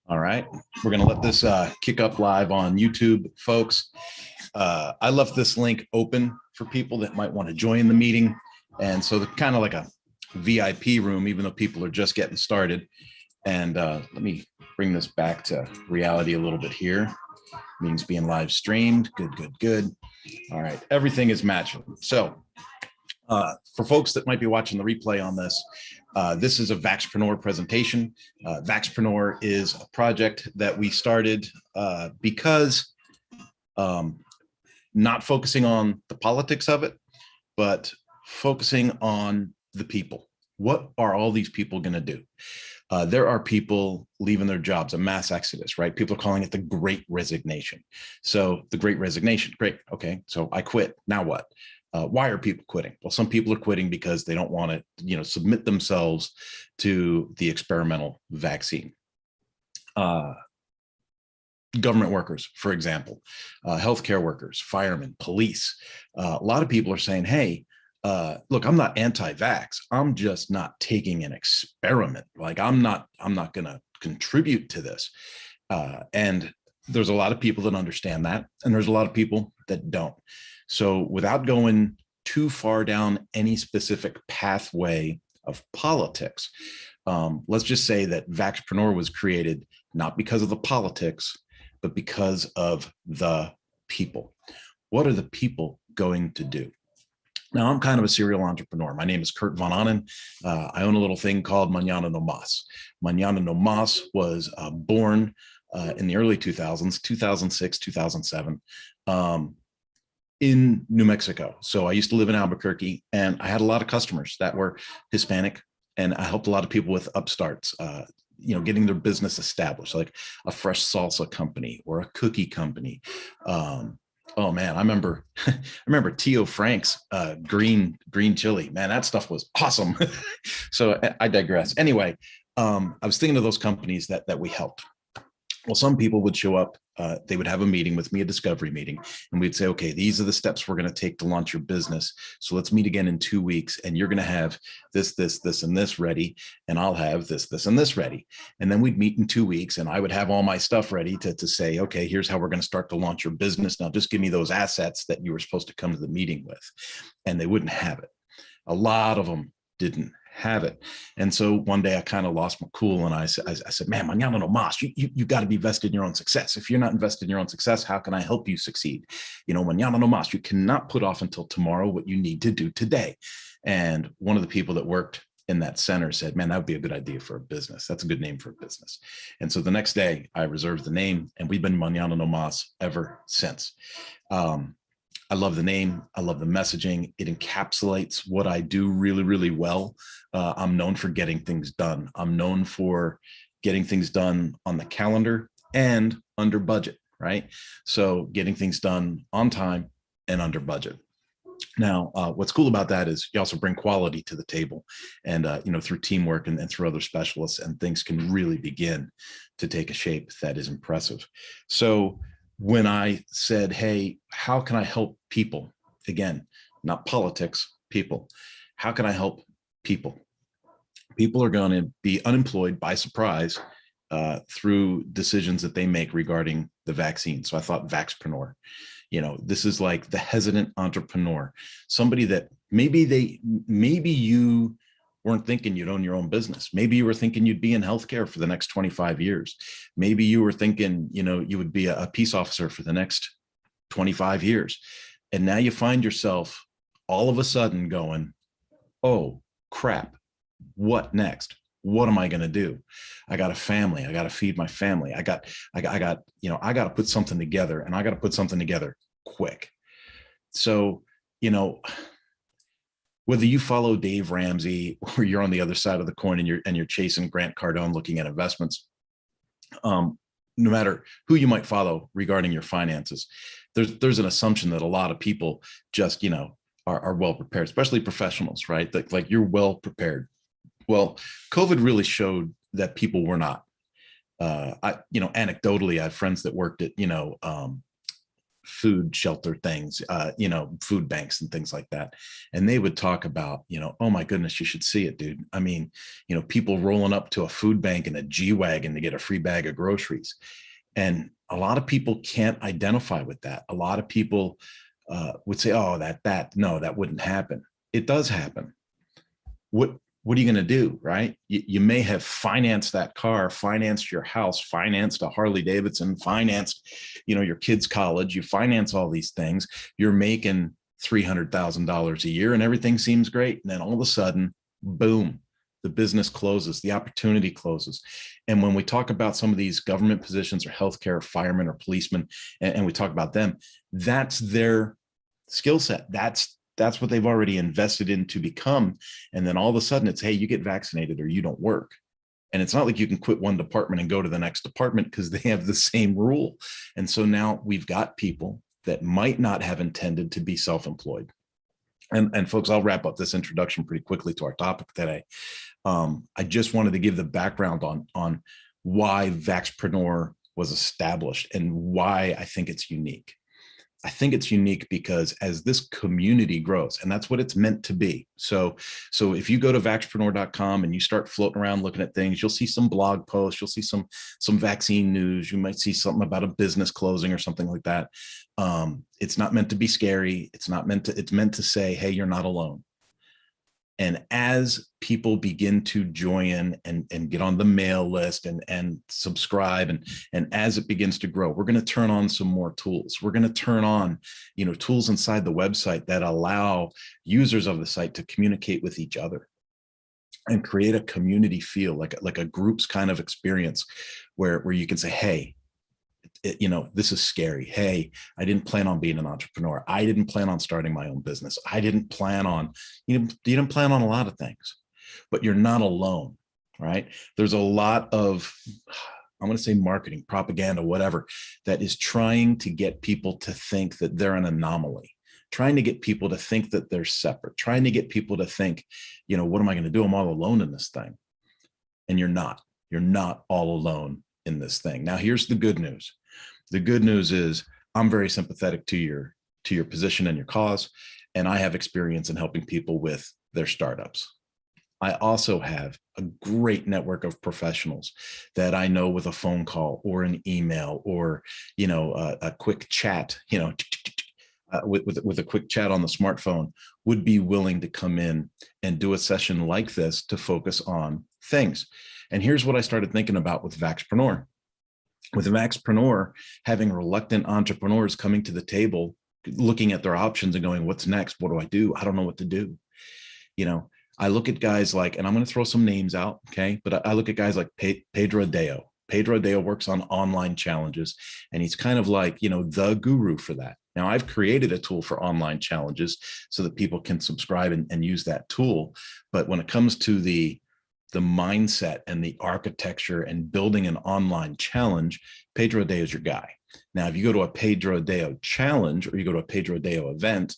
All right, we're going to let this kick up live on YouTube, folks. I left this link open for people that might want to join the meeting. And so they're kind of like a VIP room, even though people are just getting started. And let me bring this back to reality a little bit here. Meeting's being live streamed. Good, good, good. All right, everything is matching. So for folks that might be watching the replay on this is a Vaxpreneur presentation. Vaxpreneur is a project that we started because not focusing on the politics of it, but focusing on the people. What are all these people going to do? There are people leaving their jobs, a mass exodus, right? People are calling it the Great Resignation. So the Great Resignation, great. Okay, so I quit. Now what? Why are people quitting? Well, some people are quitting because they don't want to, submit themselves to the experimental vaccine. Government workers, for example, healthcare workers, firemen, police. A lot of people are saying, hey, look, I'm not anti-vax. I'm just not taking an experiment. Like I'm not going to contribute to this. And there's a lot of people that understand that. And there's a lot of people that don't. So without going too far down any specific pathway of politics, let's just say that Vaxpreneur was created not because of the politics, but because of the people. What are the people going to do? Now, I'm kind of a serial entrepreneur. My name is Kurt Von Annen. I own a little thing called Mañana No Mas. Mañana No Mas was born in the early 2000s, 2006, 2007, in New Mexico. So I used to live in Albuquerque, and I had a lot of customers that were Hispanic, and I helped a lot of people with upstarts, getting their business established, like a fresh salsa company or a cookie company. Oh man, I remember Tio Frank's green chili. Man, that stuff was awesome. So I digress. Anyway, I was thinking of those companies that we helped. Well, some people would show up, they would have a meeting with me, a discovery meeting, and we'd say, okay, these are the steps we're going to take to launch your business. So let's meet again in 2 weeks, and you're going to have this, and this ready, and I'll have this, and this ready. And then we'd meet in 2 weeks, and I would have all my stuff ready to say, okay, here's how we're going to start to launch your business. Now just give me those assets that you were supposed to come to the meeting with. And they wouldn't have it. A lot of them didn't have it. And so one day I kind of lost my cool, and I said, man, mañana no más. You got to be vested in your own success. If you're not invested in your own success, how can I help you succeed? Mañana no más. You cannot put off until tomorrow what you need to do today. And one of the people that worked in that center said, man, that would be a good idea for a business. That's a good name for a business. And so the next day I reserved the name, and we've been Mañana no más ever since. I love the name. I love the messaging. It encapsulates what I do really, really well. I'm known for getting things done. I'm known for getting things done on the calendar and under budget, right? So getting things done on time and under budget. Now, what's cool about that is you also bring quality to the table, and through teamwork and through other specialists, and things can really begin to take a shape that is impressive. So when I said, hey, how can I help people? Again, not politics, people. How can I help people? People are going to be unemployed by surprise through decisions that they make regarding the vaccine. So I thought Vaxpreneur. This is like the hesitant entrepreneur, somebody that maybe you weren't thinking you'd own your own business. Maybe you were thinking you'd be in healthcare for the next 25 years. Maybe you were thinking, you would be a peace officer for the next 25 years. And now you find yourself all of a sudden going, oh, crap, what next? What am I going to do? I got a family. I got to feed my family. I got to put something together, and I got to put something together quick. So, whether you follow Dave Ramsey or you're on the other side of the coin and you're chasing Grant Cardone looking at investments, no matter who you might follow regarding your finances, there's an assumption that a lot of people just, are well prepared, especially professionals, right? Like you're well prepared. Well, COVID really showed that people were not. Anecdotally, I have friends that worked at, food shelter things, food banks and things like that. And they would talk about, oh my goodness, you should see it, dude. I mean, people rolling up to a food bank in a G-Wagon to get a free bag of groceries. And a lot of people can't identify with that. A lot of people would say, oh, no, that wouldn't happen. It does happen. What are you going to do, right? You may have financed that car, financed your house, financed a Harley Davidson, financed, your kid's college. You finance all these things. You're making $300,000 a year and everything seems great. And then all of a sudden, boom, the business closes, the opportunity closes. And when we talk about some of these government positions or healthcare, firemen or policemen, and we talk about them, that's their skill set. That's what they've already invested in to become. And then all of a sudden it's, hey, you get vaccinated or you don't work. And it's not like you can quit one department and go to the next department because they have the same rule. And so now we've got people that might not have intended to be self-employed. And folks, I'll wrap up this introduction pretty quickly to our topic today. I just wanted to give the background on why Vaxpreneur was established and why I think it's unique. I think it's unique because as this community grows, and that's what it's meant to be. So if you go to vaxpreneur.com and you start floating around looking at things, you'll see some blog posts, you'll see some vaccine news, you might see something about a business closing or something like that. It's not meant to be scary. It's meant to say, hey, you're not alone. And as people begin to join and get on the mail list and subscribe, and as it begins to grow, we're going to turn on some more tools. We're going to turn on, tools inside the website that allow users of the site to communicate with each other and create a community feel, like a groups kind of experience where you can say, hey, this is scary. Hey, I didn't plan on being an entrepreneur. I didn't plan on starting my own business. I didn't plan on, you didn't plan on a lot of things, but you're not alone, right? There's a lot of, I'm going to say marketing, propaganda, whatever, that is trying to get people to think that they're an anomaly, trying to get people to think that they're separate, trying to get people to think, what am I going to do? I'm all alone in this thing. And you're not all alone in this thing. Now, here's the good news. The good news is I'm very sympathetic to your position and your cause, and I have experience in helping people with their startups. I also have a great network of professionals that I know with a phone call or an email or, a quick chat, with a quick chat on the smartphone would be willing to come in and do a session like this to focus on things. And here's what I started thinking about with Vaxpreneur. With Vaxpreneur, having reluctant entrepreneurs coming to the table, looking at their options and going, what's next? What do I do? I don't know what to do. I look at guys like, and I'm going to throw some names out, okay? But I look at guys like Pedro Adao. Pedro Adao works on online challenges, and he's kind of like, the guru for that. Now, I've created a tool for online challenges so that people can subscribe and use that tool. But when it comes to the mindset and the architecture and building an online challenge, Pedro Adao is your guy. Now, if you go to a Pedro Adao challenge or you go to a Pedro Adao event,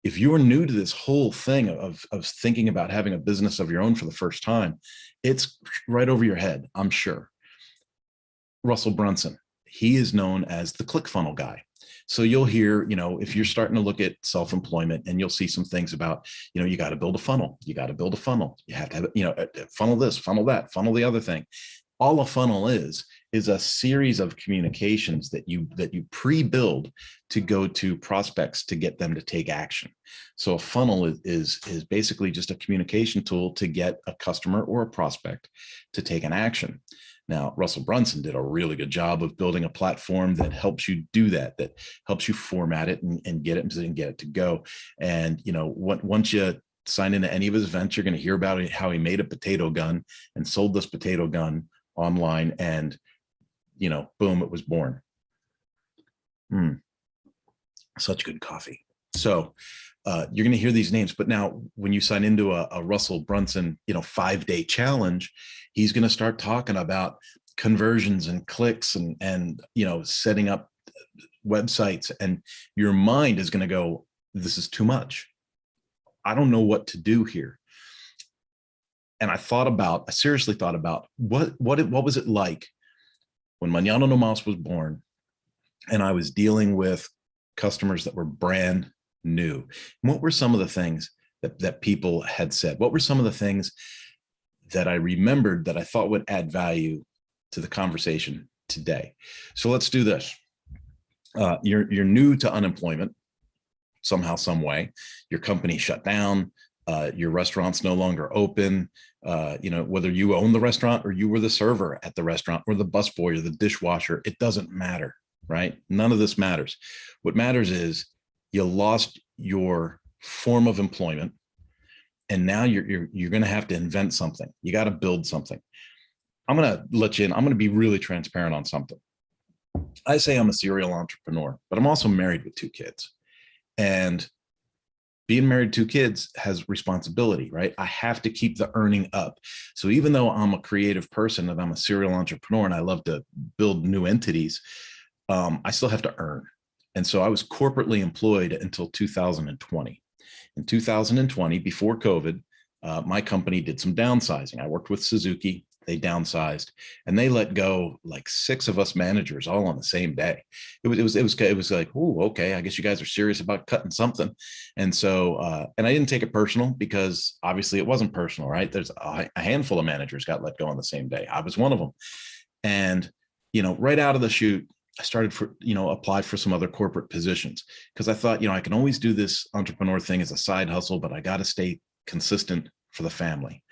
if you're new to this whole thing of thinking about having a business of your own for the first time, it's right over your head, I'm sure. Russell Brunson, he is known as the ClickFunnels guy. So you'll hear, if you're starting to look at self-employment, and you'll see some things about, you got to build a funnel. You got to build a funnel. You have to have, funnel this, funnel that, funnel the other thing. All a funnel is a series of communications that you pre-build to go to prospects to get them to take action. So a funnel is basically just a communication tool to get a customer or a prospect to take an action. Now, Russell Brunson did a really good job of building a platform that helps you do that helps you format it and get it to go. And, once you sign into any of his events, you're going to hear about how he made a potato gun and sold this potato gun online, and, boom, it was born. Such good coffee. So you're going to hear these names, but now when you sign into a Russell Brunson, 5-day challenge, he's going to start talking about conversions and clicks and setting up websites, and your mind is going to go, this is too much. I don't know what to do here. And I seriously thought about what was it like when Mañana No Mas was born, and I was dealing with customers that were brand new. And what were some of the things that people had said? What were some of the things that I remembered that I thought would add value to the conversation today? So let's do this. You're new to unemployment somehow, some way. Your company shut down. Your restaurant's no longer open. Whether you own the restaurant or you were the server at the restaurant or the busboy or the dishwasher, it doesn't matter, right? None of this matters. What matters is you lost your form of employment, and now you're going to have to invent something. You got to build something. I'm going to let you in. I'm going to be really transparent on something. I say I'm a serial entrepreneur, but I'm also married with 2 kids. And being married to 2 kids has responsibility, right? I have to keep the earning up. So even though I'm a creative person and I'm a serial entrepreneur and I love to build new entities, I still have to earn. And so I was corporately employed until 2020. In 2020, before COVID, my company did some downsizing. I worked with Suzuki. They downsized and they let go like 6 of us managers all on the same day. It was like, oh, okay, I guess you guys are serious about cutting something. And so, and I didn't take it personal because obviously it wasn't personal, right? There's a handful of managers got let go on the same day. I was one of them. And, right out of the chute, I started apply for some other corporate positions because I thought, I can always do this entrepreneur thing as a side hustle, but I got to stay consistent for the family.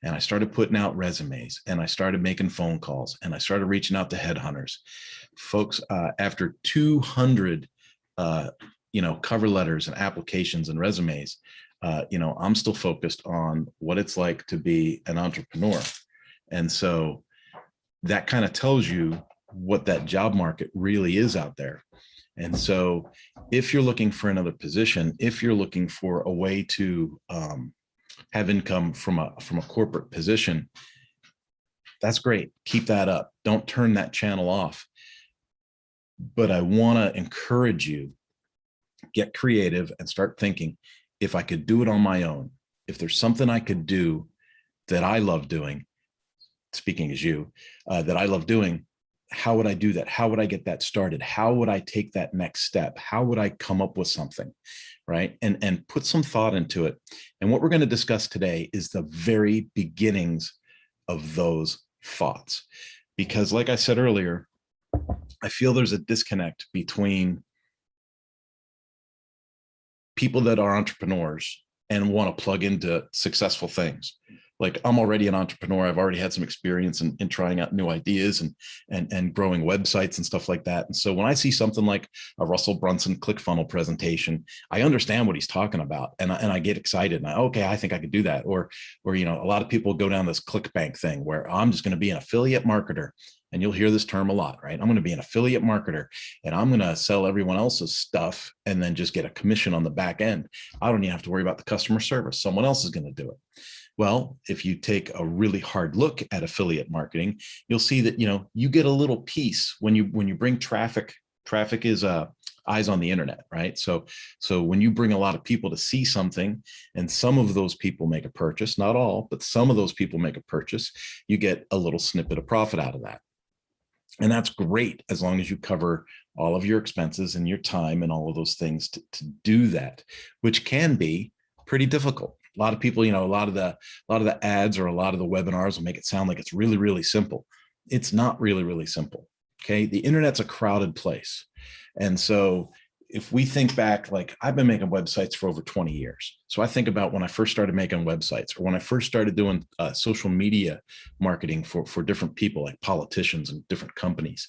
And I started putting out resumes and I started making phone calls and I started reaching out to headhunters. Folks, after 200, cover letters and applications and resumes, I'm still focused on what it's like to be an entrepreneur. And so that kind of tells you what that job market really is out there. And so if you're looking for another position, if you're looking for a way to have income from a corporate position, that's great. Keep that up. Don't turn that channel off. But I want to encourage you, get creative and start thinking, if I could do it on my own, if there's something I could do that I love doing, speaking as you, that I love doing, how would I do that? How would I get that started? How would I take that next step? How would I come up with something, right? And put some thought into it. And what we're going to discuss today is the very beginnings of those thoughts. Because like I said earlier, I feel there's a disconnect between people that are entrepreneurs and want to plug into successful things. Like, I'm already an entrepreneur. I've already had some experience in trying out new ideas and growing websites and stuff like that. And so when I see something like a Russell Brunson ClickFunnels presentation, I understand what he's talking about. And I get excited and okay, I think I could do that. Or, a lot of people go down this ClickBank thing where I'm just going to be an affiliate marketer. And you'll hear this term a lot, right? I'm going to be an affiliate marketer and I'm going to sell everyone else's stuff and then just get a commission on the back end. I don't even have to worry about the customer service. Someone else is going to do it. Well, if you take a really hard look at affiliate marketing, you'll see that, you get a little piece when you bring traffic. Traffic is eyes on the internet, right? So when you bring a lot of people to see something and some of those people make a purchase, not all, but some of those people make a purchase, you get a little snippet of profit out of that. And that's great as long as you cover all of your expenses and your time and all of those things to do that, which can be pretty difficult. A lot of people, a lot of the ads or a lot of the webinars will make it sound like it's really, really simple. It's not really, really simple. Okay. The internet's a crowded place. And so if we think back, like I've been making websites for over 20 years. So I think about when I first started making websites or when I first started doing social media marketing for different people like politicians and different companies,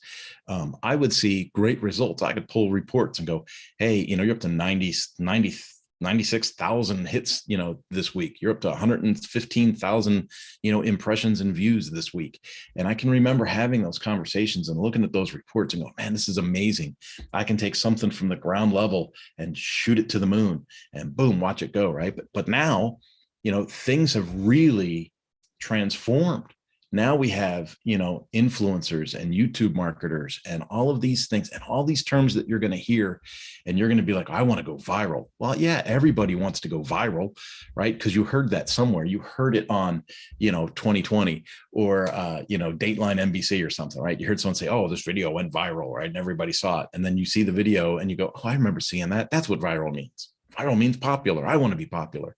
I would see great results. I could pull reports and go, hey, you're up to 96,000 hits, this week. You're up to 115,000, impressions and views this week. And I can remember having those conversations and looking at those reports and go, man, this is amazing. I can take something from the ground level and shoot it to the moon and boom, watch it go. Right. But now, things have really transformed. Now we have, influencers and YouTube marketers and all of these things and all these terms that you're going to hear, and you're going to be like, I want to go viral. Well, yeah, everybody wants to go viral, right? Because you heard that somewhere. You heard it on, 2020 or, Dateline NBC or something, right? You heard someone say, oh, this video went viral, right? And everybody saw it. And then you see the video and you go, oh, I remember seeing that. That's what viral means. Viral means popular. I want to be popular.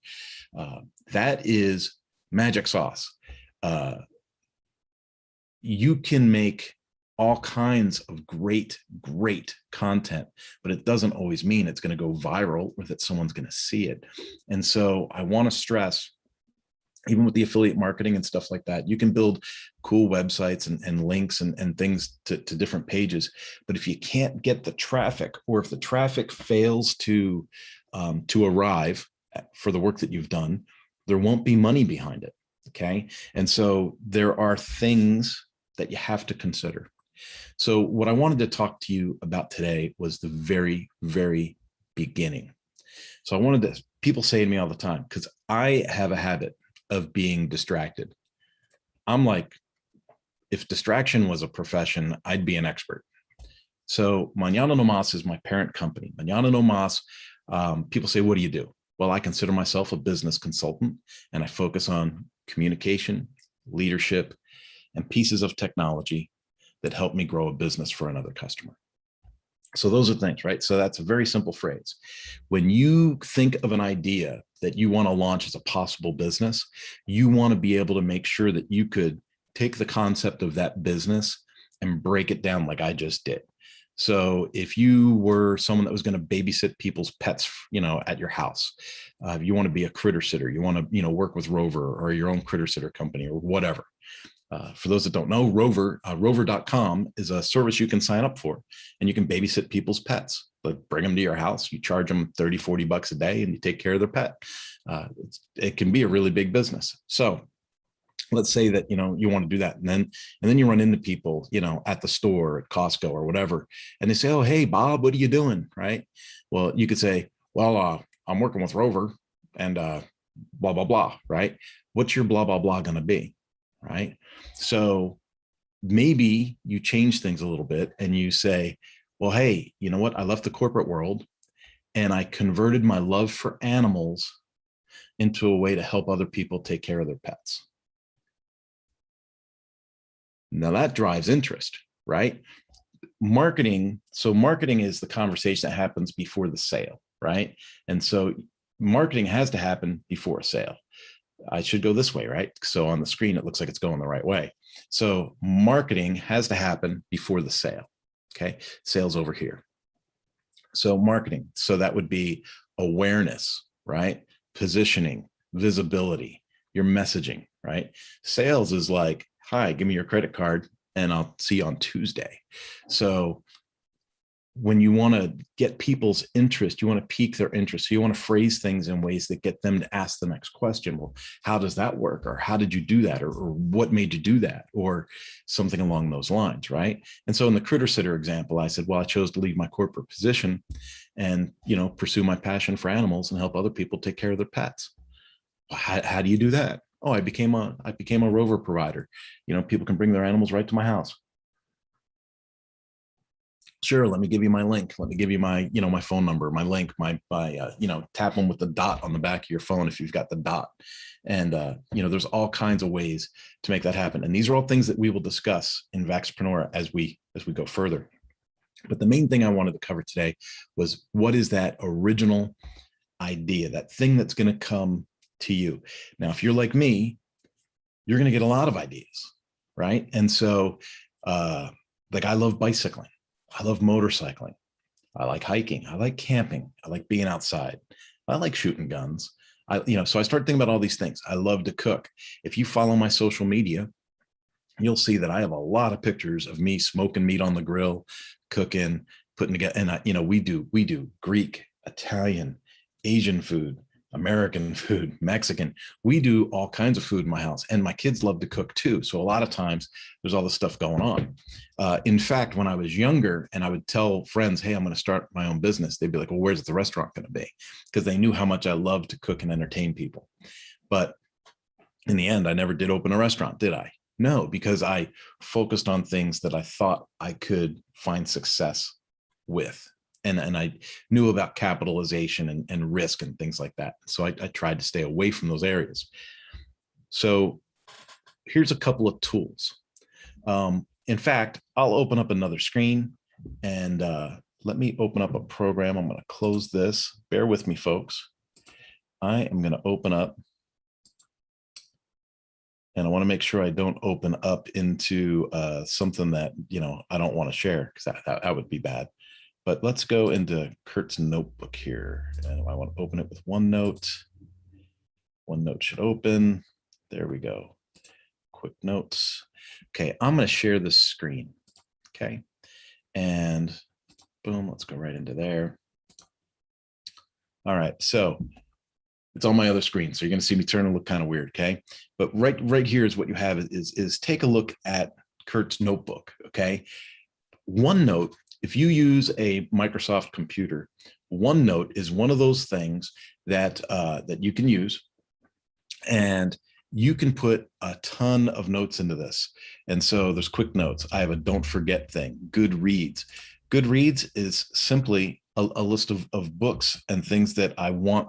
That is magic sauce. You can make all kinds of great content, but it doesn't always mean it's going to go viral or that someone's going to see it. And so I want to stress, even with the affiliate marketing and stuff like that, you can build cool websites and links and things to different pages. But if you can't get the traffic, or if the traffic fails to arrive for the work that you've done, there won't be money behind it. Okay. And so there are things that you have to consider. So what I wanted to talk to you about today was the very, very beginning. So I wanted to, people say to me all the time, because I have a habit of being distracted. I'm like, if distraction was a profession, I'd be an expert. So Mañana No Mas is my parent company. Mañana No Mas, people say, what do you do? Well, I consider myself a business consultant, and I focus on communication, leadership, and pieces of technology that help me grow a business for another customer. So those are things, right? So that's a very simple phrase. When you think of an idea that you want to launch as a possible business, you want to be able to make sure that you could take the concept of that business and break it down like I just did. So if you were someone that was going to babysit people's pets, at your house, you want to be a critter sitter, you want to, work with Rover or your own critter sitter company or whatever. For those that don't know, rover.com is a service you can sign up for, and you can babysit people's pets. Like, bring them to your house, you charge them 30, 40 bucks a day, and you take care of their pet. It can be a really big business. So let's say that, you want to do that. And then you run into people, at the store, at Costco or whatever, and they say, oh, hey, Bob, what are you doing? Right. Well, you could say, well, I'm working with Rover and blah, blah, blah. Right. What's your blah, blah, blah going to be? Right. So maybe you change things a little bit and you say, well, hey, you know what? I left the corporate world and I converted my love for animals into a way to help other people take care of their pets. Now that drives interest, right? Marketing. So marketing is the conversation that happens before the sale, right? And so marketing has to happen before a sale. I should go this way, right? So on the screen, it looks like it's going the right way. So marketing has to happen before the sale. Okay. Sales over here. So marketing. So that would be awareness, right? Positioning, visibility, your messaging, right? Sales is like, hi, give me your credit card and I'll see you on Tuesday. So when you want to get people's interest, you want to pique their interest. So you want to phrase things in ways that get them to ask the next question. Well, how does that work? Or how did you do that? Or what made you do that? Or something along those lines, right? And so in the critter sitter example, I said, well, I chose to leave my corporate position and, pursue my passion for animals and help other people take care of their pets. How do you do that? Oh, I became a Rover provider. People can bring their animals right to my house. Sure, let me give you my link. Let me give you my, my phone number, my link, my tap them with the dot on the back of your phone if you've got the dot. And, there's all kinds of ways to make that happen. And these are all things that we will discuss in Vaxpreneur as we go further. But the main thing I wanted to cover today was, what is that original idea, that thing that's going to come to you? Now, if you're like me, you're going to get a lot of ideas, right? And so, like, I love bicycling. I love motorcycling. I like hiking. I like camping. I like being outside. I like shooting guns. So I started thinking about all these things. I love to cook. If you follow my social media, you'll see that I have a lot of pictures of me smoking meat on the grill, cooking, putting together. And we do Greek, Italian, Asian food, American food, Mexican. We do all kinds of food in my house, and my kids love to cook too. So a lot of times there's all this stuff going on. In fact, when I was younger and I would tell friends, hey, I'm going to start my own business, they'd be like, well, where's the restaurant going to be? Because they knew how much I loved to cook and entertain people. But in the end, I never did open a restaurant, did I? No, because I focused on things that I thought I could find success with. And I knew about capitalization and risk and things like that. So I tried to stay away from those areas. So here's a couple of tools. In fact, I'll open up another screen and let me open up a program. I'm going to close this. Bear with me, folks. I am going to open up, and I want to make sure I don't open up into something that, I don't want to share, because that would be bad. But let's go into Kurt's notebook here. And I want to open it with OneNote. OneNote should open. There we go. Quick notes. Okay, I'm going to share this screen. Okay. And boom, let's go right into there. All right. So it's on my other screen. So you're going to see me turn and look kind of weird. Okay. But right here is what you have is take a look at Kurt's notebook. Okay. OneNote, if you use a Microsoft computer, OneNote is one of those things that that you can use, and you can put a ton of notes into this. And so there's quick notes. I have a don't forget thing, Goodreads. Goodreads is simply a list of books and things that I want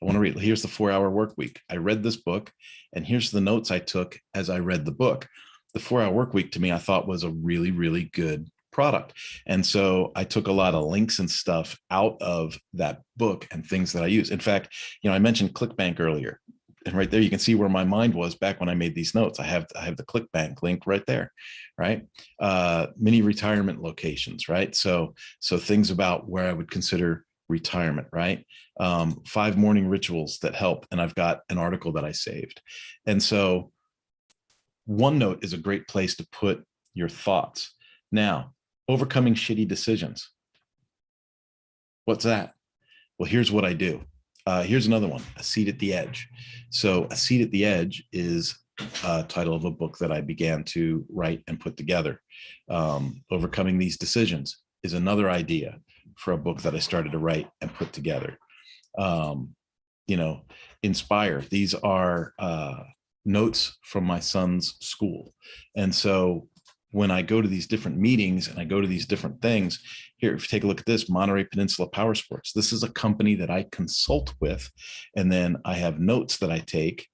to read. Here's the 4-Hour Work Week. I read this book, and here's the notes I took as I read the book. The 4-Hour Work Week, to me, I thought was a really, really good product. And so I took a lot of links and stuff out of that book and things that I use. In fact, I mentioned ClickBank earlier. And right there, you can see where my mind was back when I made these notes. I have the ClickBank link right there, right? Mini retirement locations, right? So things about where I would consider retirement, right? 5 morning rituals that help. And I've got an article that I saved. And so OneNote is a great place to put your thoughts. Now, overcoming shitty decisions. What's that? Well, here's what I do. Here's another one, A Seat at the Edge. So A Seat at the Edge is a title of a book that I began to write and put together. Overcoming These Decisions is another idea for a book that I started to write and put together. Inspire. These are notes from my son's school. And so when I go to these different meetings and I go to these different things, here, if you take a look at this, Monterey Peninsula Power Sports, this is a company that I consult with, and then I have notes that I take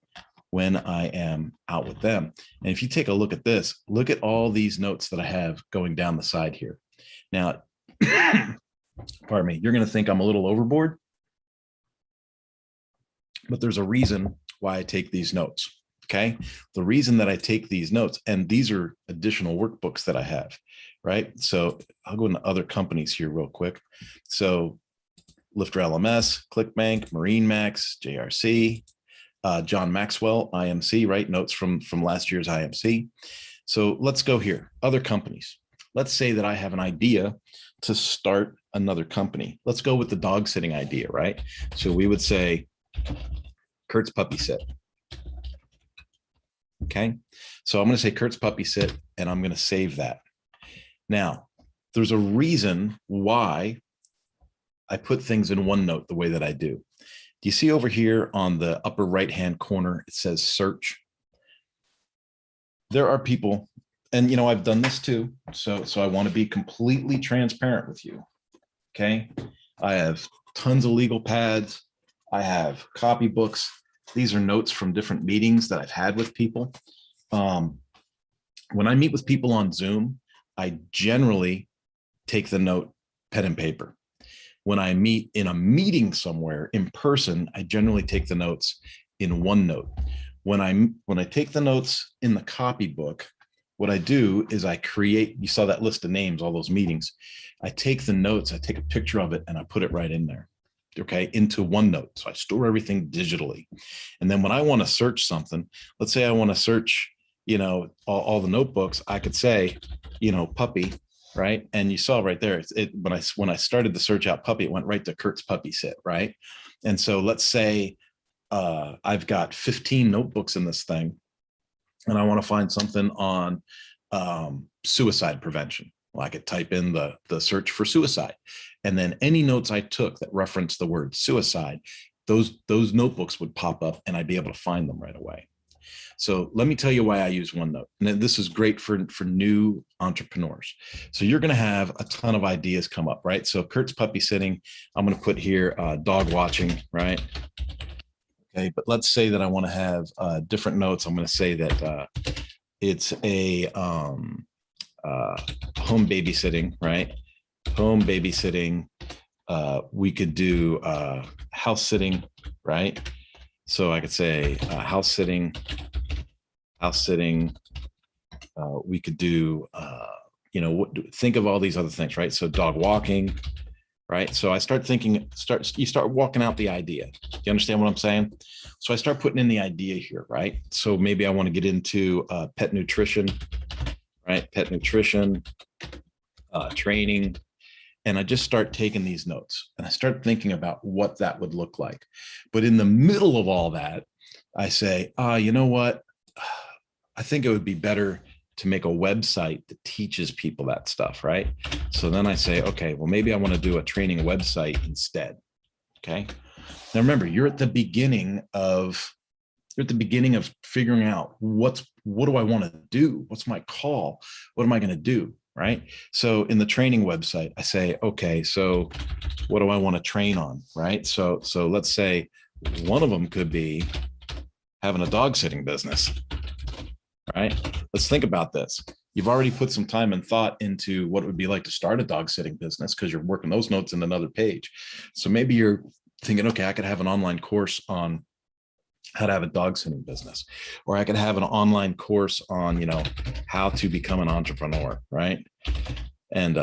when I am out with them. And if you take a look at this, look at all these notes that I have going down the side here. Now, pardon me, you're going to think I'm a little overboard, but there's a reason why I take these notes. Okay. The reason that I take these notes, and these are additional workbooks that I have, right? So I'll go into other companies here real quick. So Lifter LMS, ClickBank, MarineMax, JRC, John Maxwell, IMC, right? Notes from last year's IMC. So let's go here. Other companies. Let's say that I have an idea to start another company. Let's go with the dog sitting idea, right? So we would say Kurt's Puppy Sit. Okay, so I'm going to say Kurt's Puppy Sit, and I'm going to save that. Now, there's a reason why I put things in OneNote the way that I do. Do you see over here on the upper right-hand corner, it says search? There are people, and I've done this too, so I want to be completely transparent with you. Okay, I have tons of legal pads. I have copybooks. These are notes from different meetings that I've had with people. When I meet with people on Zoom, I generally take the note pen and paper. When I meet in a meeting somewhere in person, I generally take the notes in OneNote. When I take the notes in the copybook, what I do is I create, you saw that list of names, all those meetings. I take the notes, I take a picture of it, and I put it right in there. Okay, into OneNote. So I store everything digitally. And then when I want to search something, let's say I want to search, all the notebooks, I could say, puppy, right? And you saw right there, when I started the search out puppy, it went right to Kurt's Puppy Sit, right? And so let's say I've got 15 notebooks in this thing, and I want to find something on suicide prevention. Well, I could type in the search for suicide, and then any notes I took that referenced the word suicide, those notebooks would pop up, and I'd be able to find them right away. So let me tell you why I use OneNote. And this is great for new entrepreneurs. So you're going to have a ton of ideas come up, right? So Kurt's puppy sitting, I'm going to put here dog watching, right? Okay, but let's say that I want to have different notes. I'm going to say that it's a home babysitting, right? Home babysitting. We could do house sitting, right? So I could say house sitting. We could do, think of all these other things, right? So dog walking, right? So I start thinking, you start walking out the idea. Do you understand what I'm saying? So I start putting in the idea here, right? So maybe I want to get into pet nutrition, right? Pet nutrition, training. And I just start taking these notes and I start thinking about what that would look like. But in the middle of all that, I say, you know what? I think it would be better to make a website that teaches people that stuff, right? So then I say, okay, well, maybe I want to do a training website instead. Okay. Now remember, you're at the beginning of figuring out what do I want to do? What's my call? What am I going to do? Right. So in the training website, I say, okay, so what do I want to train on? Right. So let's say one of them could be having a dog sitting business. Right. Let's think about this. You've already put some time and thought into what it would be like to start a dog sitting business because you're working those notes in another page. So maybe you're thinking, okay, I could have an online course on how to have a dog sitting business, or I could have an online course on, how to become an entrepreneur. Right. And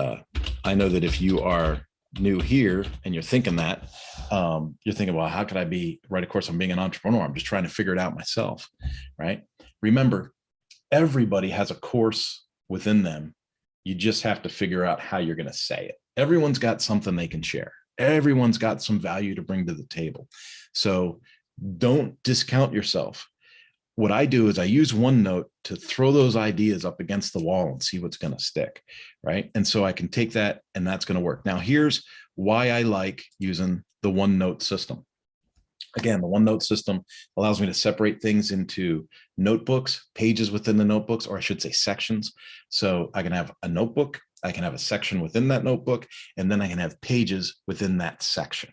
I know that if you are new here and you're thinking that, you're thinking, well, how could I write a course on being an entrepreneur? I'm just trying to figure it out myself. Right. Remember, everybody has a course within them. You just have to figure out how you're going to say it. Everyone's got something they can share. Everyone's got some value to bring to the table. So don't discount yourself. What I do is I use OneNote to throw those ideas up against the wall and see what's going to stick, right? And so I can take that and that's going to work. Now, here's why I like using the OneNote system. Again, the OneNote system allows me to separate things into notebooks, pages within the notebooks, or I should say sections. So I can have a notebook, I can have a section within that notebook, and then I can have pages within that section.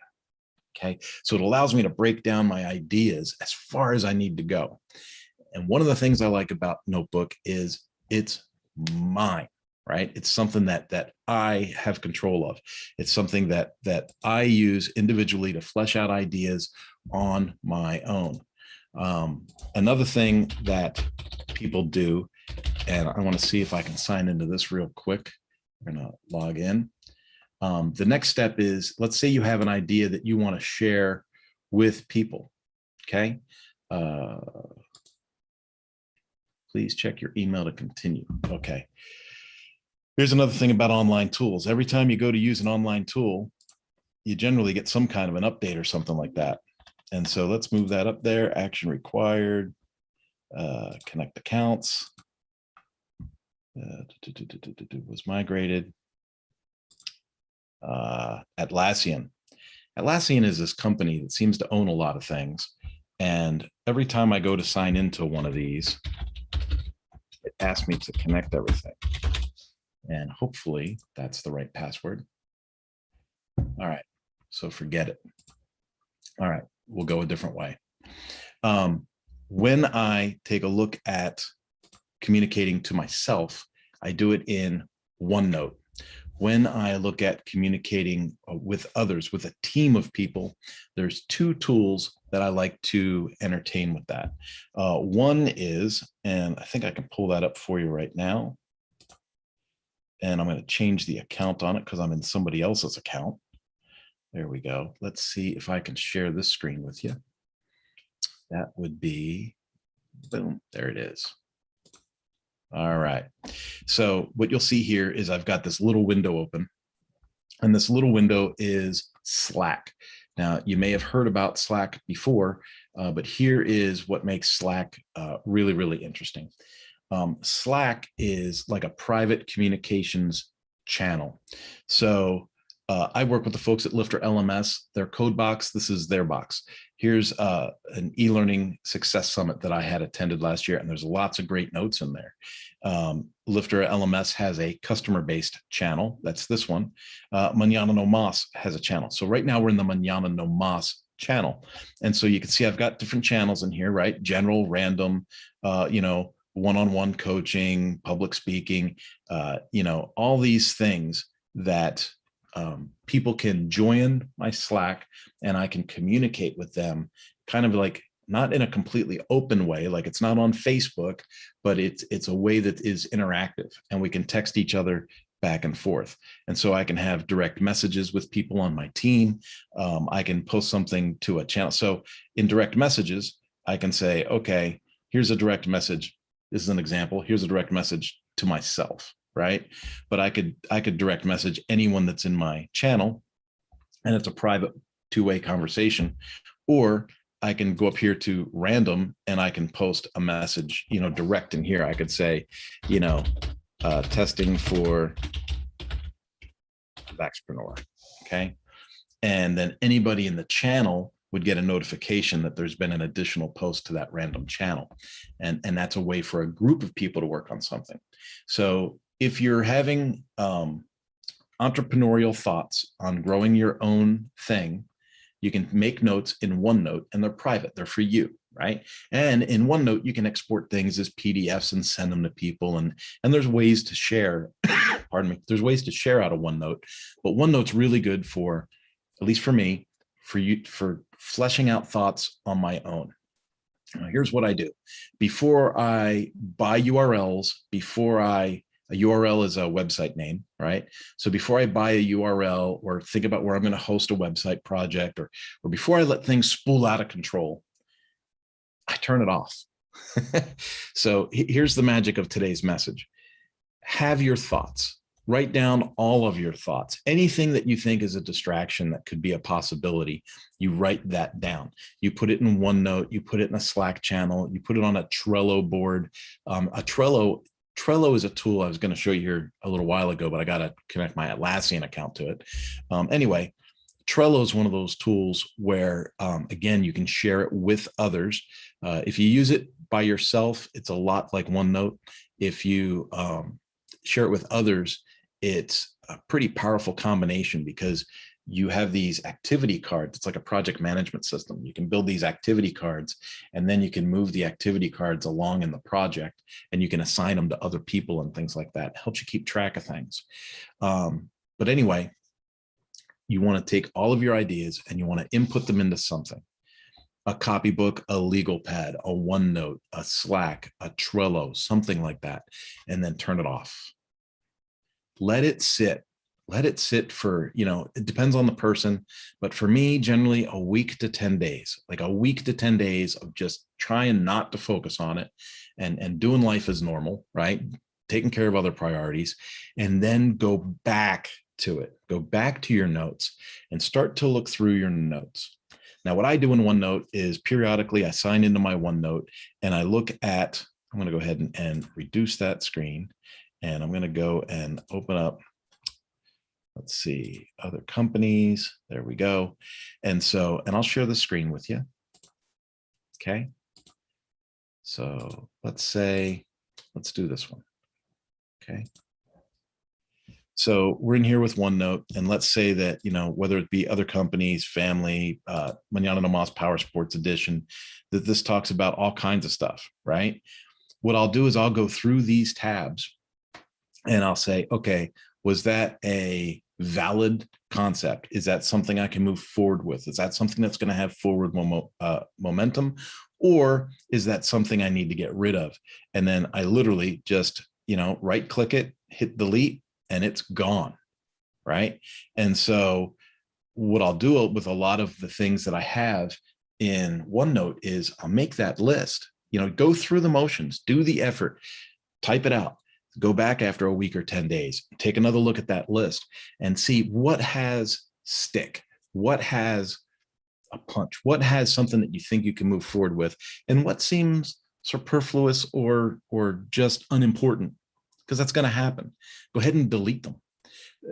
Okay, so it allows me to break down my ideas as far as I need to go. And one of the things I like about Notebook is it's mine. Right? It's something that I have control of. It's something that I use individually to flesh out ideas on my own. Another thing that people do, and I want to see if I can sign into this real quick. We're going to log in. The next step is, let's say you have an idea that you want to share with people. Okay. Please check your email to continue. Okay. Here's another thing about online tools. Every time you go to use an online tool, you generally get some kind of an update or something like that. And so let's move that up there. Action required, connect accounts, was migrated. Atlassian. Atlassian is this company that seems to own a lot of things. And every time I go to sign into one of these, it asks me to connect everything. And hopefully that's the right password. All right, so forget it. All right, we'll go a different way. When I take a look at communicating to myself, I do it in OneNote. When I look at communicating with others, with a team of people, there's two tools that I like to entertain with that. One is, and I think I can pull that up for you right now. And I'm going to change the account on it because I'm in somebody else's account. There we go. Let's see if I can share this screen with you. That would be, boom, there it is. All right. So what you'll see here is I've got this little window open, and this little window is Slack. Now, you may have heard about Slack before, but here is what makes Slack really, really interesting. Slack is like a private communications channel. So I work with the folks at Lifter LMS, their code box. This is their box. Here's an e-learning success summit that I had attended last year, and there's lots of great notes in there. Lifter LMS has a customer-based channel. That's this one. Mañana No Mas has a channel. So right now we're in the Mañana No Mas channel. And so you can see I've got different channels in here, right? General, random, one-on-one coaching, public speaking, all these things that people can join my Slack, and I can communicate with them kind of like not in a completely open way, like it's not on Facebook, but it's a way that is interactive, and we can text each other back and forth. And so I can have direct messages with people on my team. I can post something to a channel. So in direct messages, I can say, okay, here's a direct message. This is an example. Here's a direct message to myself, right? But I could direct message anyone that's in my channel, and it's a private two-way conversation. Or I can go up here to random, and I can post a message, direct in here. I could say, testing for Vaxpreneur, okay? And then anybody in the channel would get a notification that there's been an additional post to that random channel. And that's a way for a group of people to work on something. So if you're having entrepreneurial thoughts on growing your own thing, you can make notes in OneNote, and they're private. They're for you, right? And in OneNote, you can export things as PDFs and send them to people. And there's ways to share, pardon me, there's ways to share out of OneNote. But OneNote's really good for, at least for me, for fleshing out thoughts on my own. Now, here's what I do. Before I buy URLs, a URL is a website name, right? So before I buy a URL or think about where I'm going to host a website project, or before I let things spool out of control, I turn it off. So here's the magic of today's message. Have your thoughts. Write down all of your thoughts. Anything that you think is a distraction that could be a possibility, you write that down. You put it in OneNote, you put it in a Slack channel, you put it on a Trello board. Trello is a tool I was going to show you here a little while ago, but I got to connect my Atlassian account to it. Anyway, Trello is one of those tools where, again, you can share it with others. If you use it by yourself, it's a lot like OneNote. If you share it with others, it's a pretty powerful combination, because you have these activity cards. It's like a project management system. You can build these activity cards, and then you can move the activity cards along in the project, and you can assign them to other people and things like that. It helps you keep track of things. But anyway, you want to take all of your ideas and you want to input them into something. A copybook, a legal pad, a OneNote, a Slack, a Trello, something like that, and then turn it off. Let it sit. Let it sit for, it depends on the person, but for me, generally a week to 10 days, like a week to 10 days of just trying not to focus on it and doing life as normal, right? Taking care of other priorities, and then go back to it. Go back to your notes and start to look through your notes. Now, what I do in OneNote is periodically I sign into my OneNote and I look at, I'm going to go ahead and reduce that screen, and I'm going to go and open up, let's see, other companies. There we go. And I'll share the screen with you. Okay. So let's do this one. Okay. So we're in here with OneNote, and let's say that, whether it be other companies, family, Mañana No Mas Power Sports Edition, that this talks about all kinds of stuff, right? What I'll do is I'll go through these tabs and I'll say, okay, was that a valid concept? Is that something I can move forward with? Is that something that's going to have forward momentum? Or is that something I need to get rid of? And then I literally just, right click it, hit delete, and it's gone, right? And so what I'll do with a lot of the things that I have in OneNote is I'll make that list, go through the motions, do the effort, type it out, go back after a week or 10 days, take another look at that list and see what has stick, what has a punch, what has something that you think you can move forward with, and what seems superfluous or just unimportant, because that's going to happen. Go ahead and delete them.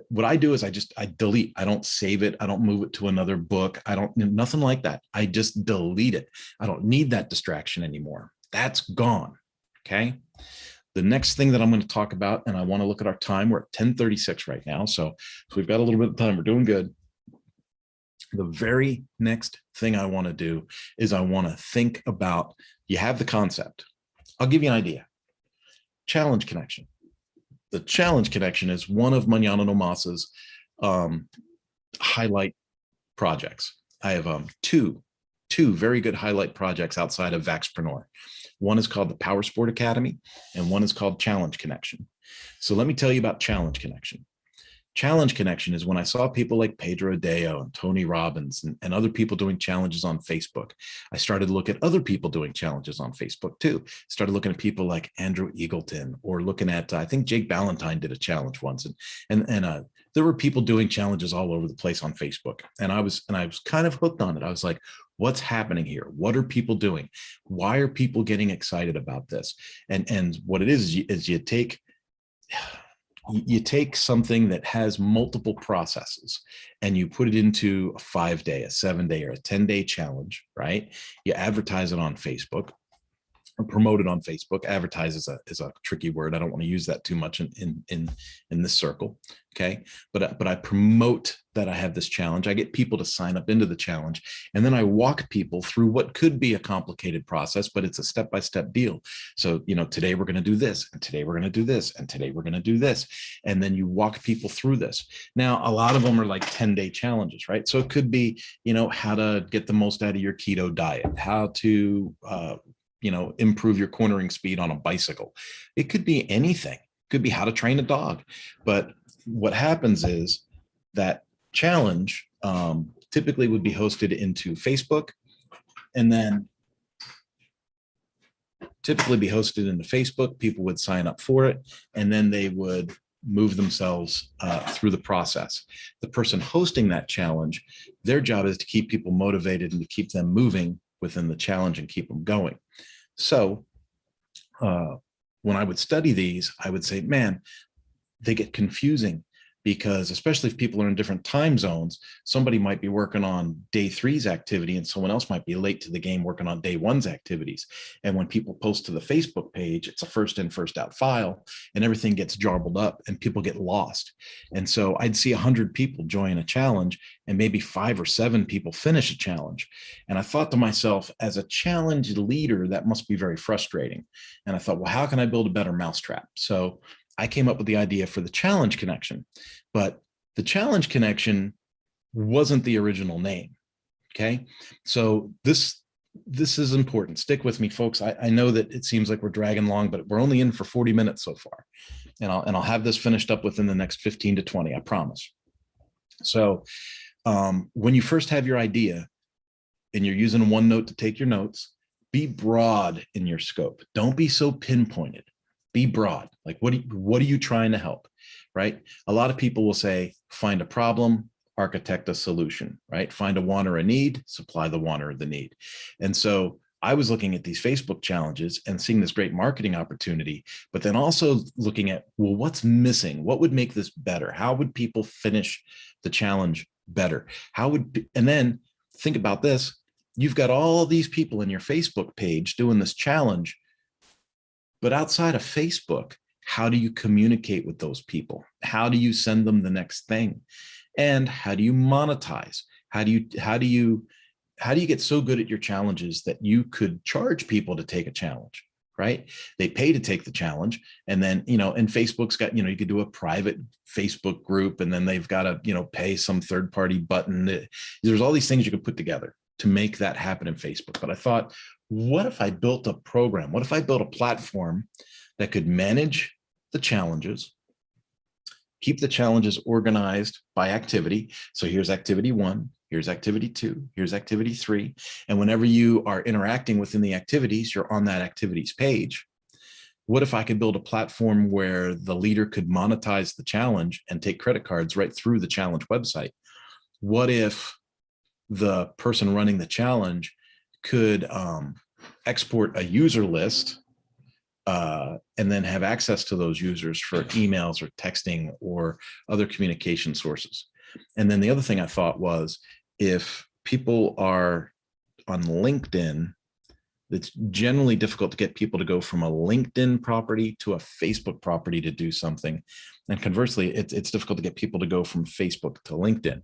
What I do is I delete. I don't save it. I don't move it to another book. I don't, nothing like that. I just delete it. I don't need that distraction anymore. That's gone. Okay. The next thing that I'm going to talk about, and I want to look at our time. We're at 10:36 right now. So we've got a little bit of time. We're doing good. The very next thing I want to do is I want to think about, you have the concept. I'll give you an idea. Challenge connection. The challenge connection is one of Manana Nomas's highlight projects. I have two very good highlight projects outside of Vaxpreneur. One is called the Power Sport Academy, and one is called Challenge Connection. So let me tell you about Challenge Connection. Challenge Connection is when I saw people like Pedro Adao and Tony Robbins and other people doing challenges on Facebook. I started to look at other people doing challenges on Facebook too. Started looking at people like Andrew Eagleton, or looking at, I think Jake Ballantyne did a challenge once. And there were people doing challenges all over the place on Facebook. And I was kind of hooked on it. I was like, what's happening here? What are people doing? Why are people getting excited about this? And what it is you take something that has multiple processes and you put it into a 5-day, a 7-day, or a 10-day challenge, right? You advertise it on Facebook, or promote it on Facebook. Advertise is a tricky word. I don't want to use that too much in this circle. Okay. But I promote that I have this challenge. I get people to sign up into the challenge, and then I walk people through what could be a complicated process, but it's a step-by-step deal. So, today we're going to do this, and today we're going to do this, and today we're going to do this. And then you walk people through this. Now, a lot of them are like 10-day challenges, right? So it could be, how to get the most out of your keto diet, how to, improve your cornering speed on a bicycle. It could be anything. It could be how to train a dog. But what happens is that challenge typically would be hosted into Facebook, and then typically be hosted into Facebook. People would sign up for it, and then they would move themselves through the process. The person hosting that challenge, their job is to keep people motivated and to keep them moving within the challenge and keep them going. So when I would study these, I would say, man, they get confusing, because especially if people are in different time zones, somebody might be working on day 3's activity and someone else might be late to the game working on day 1's activities. And when people post to the Facebook page, it's a first in, first out file, and everything gets jarbled up and people get lost. And so I'd see 100 people join a challenge and maybe 5 or 7 people finish a challenge. And I thought to myself, as a challenge leader, that must be very frustrating. And I thought, well, how can I build a better mousetrap? So I came up with the idea for the challenge connection, but the challenge connection wasn't the original name. Okay. So this is important. Stick with me, folks. I know that it seems like we're dragging along, but we're only in for 40 minutes so far. And I'll have this finished up within the next 15 to 20, I promise. So when you first have your idea and you're using OneNote to take your notes, be broad in your scope. Don't be so pinpointed. Be broad. Like, what are you trying to help, right? A lot of people will say, find a problem, architect a solution, right? Find a want or a need, supply the want or the need. And so I was looking at these Facebook challenges and seeing this great marketing opportunity, but then also looking at, well, what's missing? What would make this better? How would people finish the challenge better? And then think about this. You've got all these people in your Facebook page doing this challenge, but outside of Facebook, how do you communicate with those people? How do you send them the next thing? And how do you monetize? How do you get so good at your challenges that you could charge people to take a challenge, right? They pay to take the challenge. And then, and Facebook's got, you could do a private Facebook group, and then they've got to, pay some third-party button. There's all these things you could put together to make that happen in Facebook. But I thought, what if I built a program? What if I built a platform that could manage the challenges, keep the challenges organized by activity? So here's activity 1, here's activity 2, here's activity 3. And whenever you are interacting within the activities, you're on that activities page. What if I could build a platform where the leader could monetize the challenge and take credit cards right through the challenge website? What if the person running the challenge could export a user list and then have access to those users for emails or texting or other communication sources. And then the other thing I thought was, if people are on LinkedIn, it's generally difficult to get people to go from a LinkedIn property to a Facebook property to do something. And conversely, it's difficult to get people to go from Facebook to LinkedIn.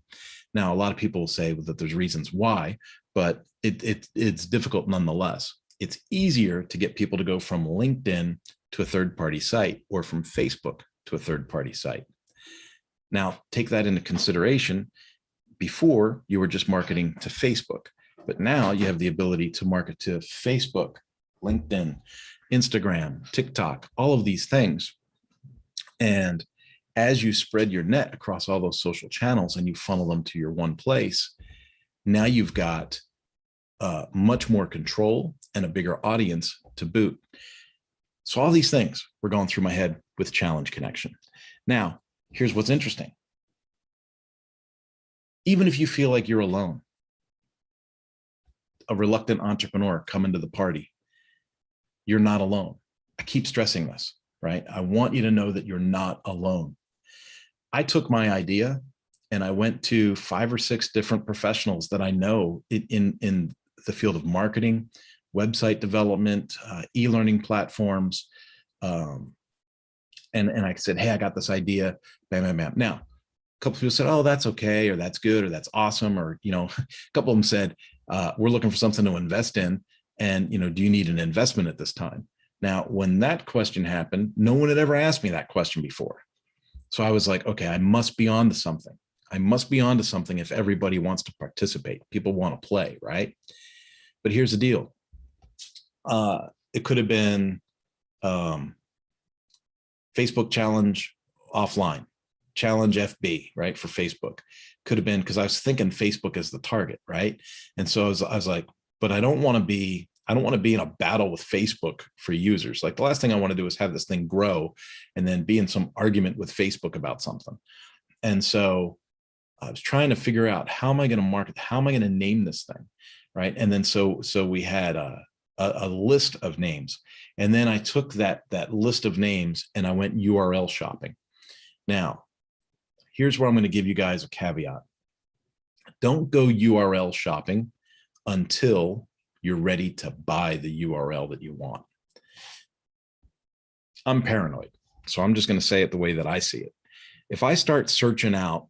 Now, a lot of people will say that there's reasons why, but it's difficult nonetheless. It's easier to get people to go from LinkedIn to a third-party site, or from Facebook to a third-party site. Now, take that into consideration. Before, you were just marketing to Facebook, but now you have the ability to market to Facebook, LinkedIn, Instagram, TikTok, all of these things. And as you spread your net across all those social channels and you funnel them to your one place, now you've got much more control and a bigger audience to boot. So all these things were going through my head with Challenge Connection. Now, here's what's interesting. Even if you feel like you're alone, a reluctant entrepreneur coming to the party, you're not alone. I keep stressing this, right? I want you to know that you're not alone. I took my idea and I went to 5 or 6 different professionals that I know in the field of marketing, website development, e-learning platforms. And I said, hey, I got this idea, bam, bam, bam. Now, a couple of people said, oh, that's okay, or that's good, or that's awesome. Or, a couple of them said, we're looking for something to invest in. And, do you need an investment at this time? Now, when that question happened, no one had ever asked me that question before. So I was like, okay, I must be onto something. I must be onto something if everybody wants to participate. People want to play, right? But here's the deal. It could have been Facebook challenge offline, challenge FB, right? For Facebook. Could have been, because I was thinking Facebook as the target, right? And so I was like, but I don't want to be in a battle with Facebook for users. Like, the last thing I want to do is have this thing grow and then be in some argument with Facebook about something. And so I was trying to figure out, how am I going to market? How am I going to name this thing? Right. And then so we had a list of names. And then I took that list of names and I went URL shopping. Now, here's where I'm going to give you guys a caveat. Don't go URL shopping until you're ready to buy the URL that you want. I'm paranoid, so I'm just going to say it the way that I see it. If I start searching out,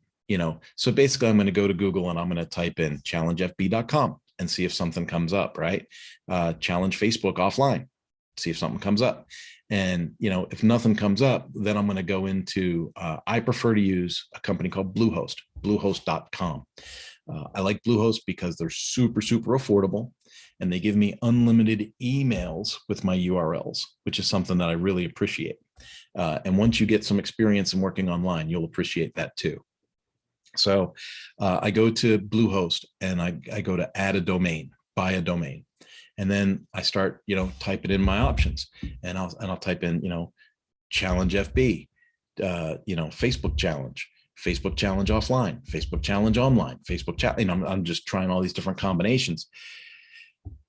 so basically I'm going to go to Google and I'm going to type in challengefb.com and see if something comes up, right? Challenge Facebook offline, see if something comes up. And, if nothing comes up, then I'm going to go into, I prefer to use a company called Bluehost, bluehost.com. I like Bluehost because they're super, super affordable, and they give me unlimited emails with my URLs, which is something that I really appreciate. And once you get some experience in working online, you'll appreciate that too. So I go to Bluehost and I go to add a domain, buy a domain. And then I start, typing in my options, and I'll type in, challenge FB, Facebook challenge offline, Facebook challenge online, Facebook chat. I'm just trying all these different combinations.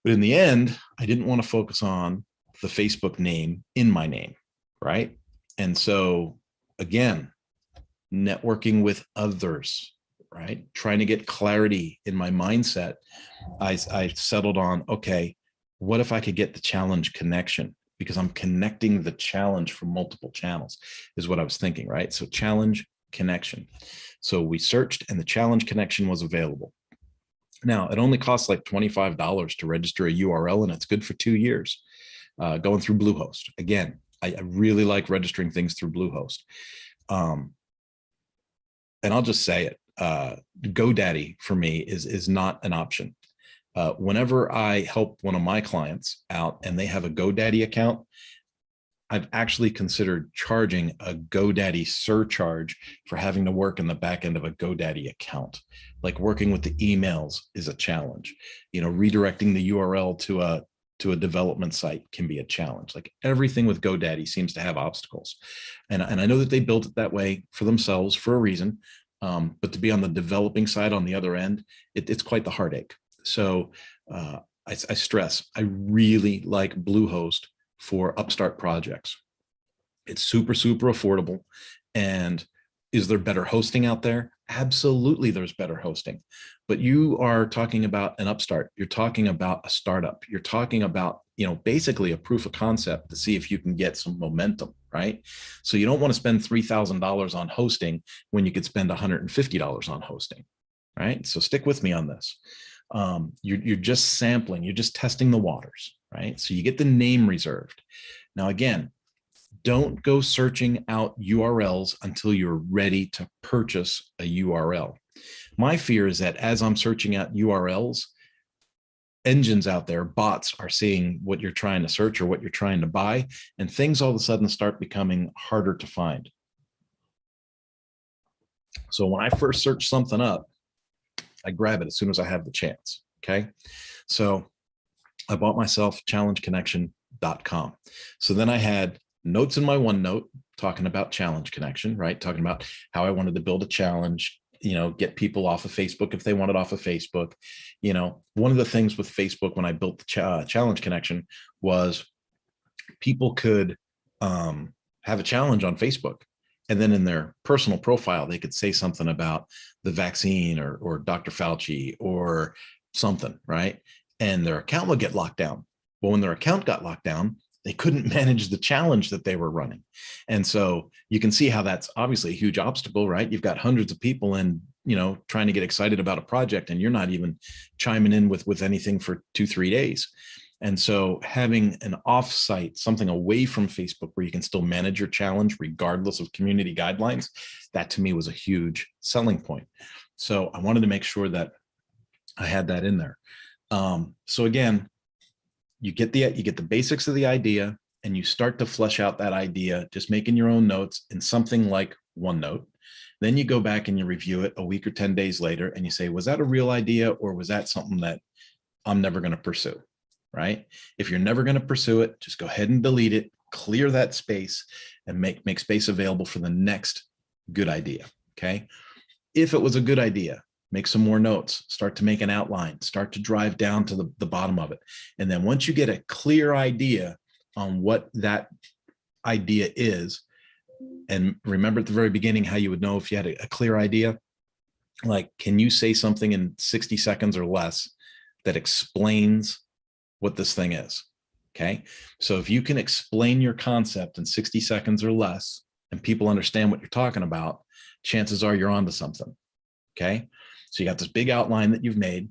But in the end, I didn't want to focus on the Facebook name in my name, right? And so again, networking with others, right? Trying to get clarity in my mindset. I settled on, okay, what if I could get the challenge connection? Because I'm connecting the challenge from multiple channels is what I was thinking, right? So challenge connection. So we searched and the challenge connection was available. Now, it only costs like $25 to register a URL, and it's good for 2 years going through Bluehost. Again, I really like registering things through Bluehost. And I'll just say it, GoDaddy for me is not an option. Whenever I help one of my clients out and they have a GoDaddy account, I've actually considered charging a GoDaddy surcharge for having to work in the back end of a GoDaddy account. Like, working with the emails is a challenge. Redirecting the URL to a development site can be a challenge. Like, everything with GoDaddy seems to have obstacles. And I know that they built it that way for themselves for a reason. But to be on the developing side on the other end, it's quite the heartache. So I stress, I really like Bluehost for upstart projects. It's super, super affordable. And is there better hosting out there? Absolutely, there's better hosting. But you are talking about an upstart. You're talking about a startup. You're talking about, basically a proof of concept to see if you can get some momentum, right? So you don't want to spend $3,000 on hosting when you could spend $150 on hosting, right? So stick with me on this. You're just sampling. You're just testing the waters, right? So you get the name reserved. Now, again, don't go searching out URLs until you're ready to purchase a URL. My fear is that as I'm searching out URLs, engines out there, bots are seeing what you're trying to search or what you're trying to buy, and things all of a sudden start becoming harder to find. So when I first search something up, I grab it as soon as I have the chance. Okay. So I bought myself challengeconnection.com. So then I had notes in my OneNote talking about Challenge Connection, right? Talking about how I wanted to build a challenge, get people off of Facebook if they wanted off of Facebook. One of the things with Facebook when I built the Challenge Connection was people could have a challenge on Facebook. And then in their personal profile, they could say something about the vaccine or Dr. Fauci or something, right? And their account would get locked down. Well, when their account got locked down, they couldn't manage the challenge that they were running. And so you can see how that's obviously a huge obstacle, right? You've got hundreds of people in, trying to get excited about a project, and you're not even chiming in with anything for 2-3 days. And so having an offsite, something away from Facebook where you can still manage your challenge regardless of community guidelines, that to me was a huge selling point. So I wanted to make sure that I had that in there. So again, you get the basics of the idea, and you start to flesh out that idea, just making your own notes in something like OneNote. Then you go back and you review it a week or 10 days later, and you say, was that a real idea, or was that something that I'm never going to pursue, right? If you're never going to pursue it, just go ahead and delete it, clear that space, and make space available for the next good idea, okay? If it was a good idea, make some more notes, start to make an outline, start to drive down to the bottom of it. And then once you get a clear idea on what that idea is, and remember at the very beginning how you would know if you had a clear idea, like, can you say something in 60 seconds or less that explains what this thing is? Okay. So if you can explain your concept in 60 seconds or less, and people understand what you're talking about, chances are you're onto something. Okay. So you got this big outline that you've made,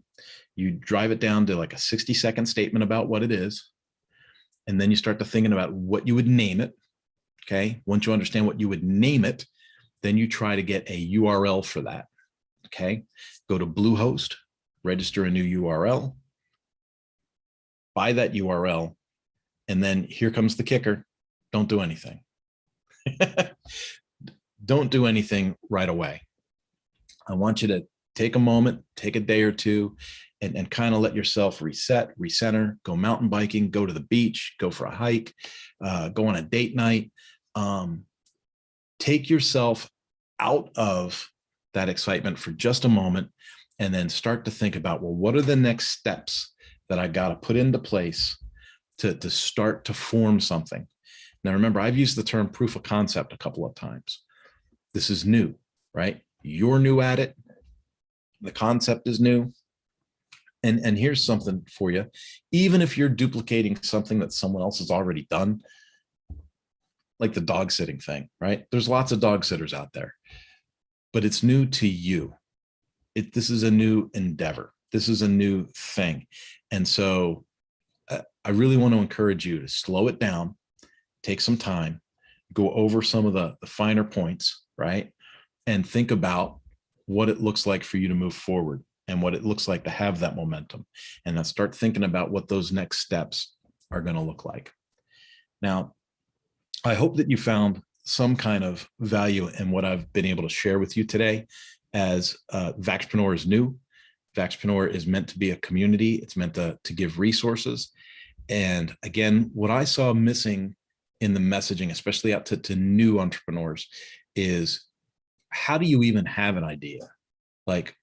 you drive it down to like a 60-second statement about what it is. And then you start to thinking about what you would name it. Okay. Once you understand what you would name it, then you try to get a URL for that. Okay. Go to Bluehost, register a new URL, buy that URL. And then here comes the kicker. Don't do anything. Don't do anything right away. I want you to take a moment, take a day or two, and kind of let yourself reset, recenter, go mountain biking, go to the beach, go for a hike, go on a date night. Take yourself out of that excitement for just a moment, and then start to think about, well, what are the next steps that I got to put into place to start to form something? Now, remember, I've used the term proof of concept a couple of times. This is new, right? You're new at it. The concept is new. And here's something for you. Even if you're duplicating something that someone else has already done, like the dog sitting thing, right? There's lots of dog sitters out there, but it's new to you. This is a new endeavor. This is a new thing. And so I really want to encourage you to slow it down, take some time, go over some of the finer points, right? And think about what it looks like for you to move forward and what it looks like to have that momentum. And then start thinking about what those next steps are going to look like. Now, I hope that you found some kind of value in what I've been able to share with you today, as Vaxpreneur is new. Vaxpreneur is meant to be a community. It's meant to give resources. And again, what I saw missing in the messaging, especially out to new entrepreneurs, is how do you even have an idea? Like,